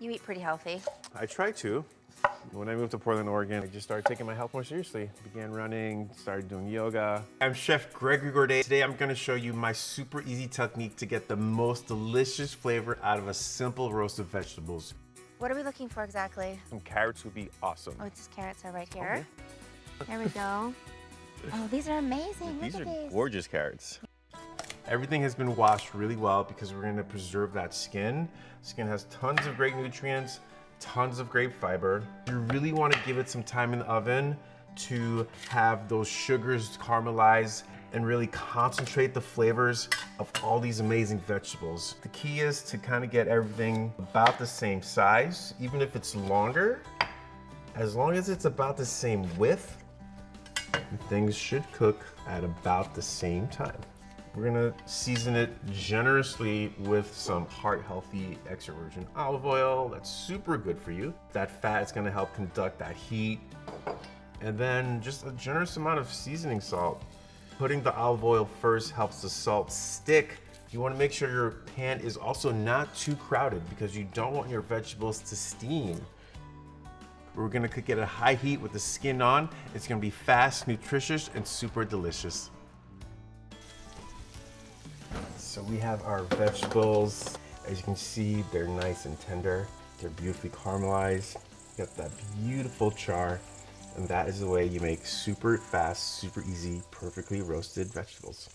You eat pretty healthy. I try to. When I moved to Portland, Oregon, I just started taking my health more seriously. Began running, started doing yoga. I'm Chef Gregory Gourdet. Today I'm gonna show you my super easy technique to get the most delicious flavor out of a simple roasted vegetables. What are we looking for exactly? Some carrots would be awesome. Oh, these carrots are right here. There we go. Oh, these are amazing. These Look are at these. gorgeous carrots. Everything has been washed really well because we're gonna preserve that skin. Skin has tons of great nutrients, tons of great fiber. You really wanna give it some time in the oven to have those sugars caramelize and really concentrate the flavors of all these amazing vegetables. The key is to kind of get everything about the same size, even if it's longer. As long as it's about the same width, things should cook at about the same time. We're gonna season it generously with some heart-healthy extra virgin olive oil. That's super good for you. That fat is gonna help conduct that heat. And then just a generous amount of seasoning salt. Putting the olive oil first helps the salt stick. You wanna make sure your pan is also not too crowded because you don't want your vegetables to steam. We're gonna cook it at a high heat with the skin on. It's gonna be fast, nutritious, and super delicious. So we have our vegetables. As you can see, they're nice and tender. They're beautifully caramelized. Got that beautiful char. And that is the way you make super fast, super easy, perfectly roasted vegetables.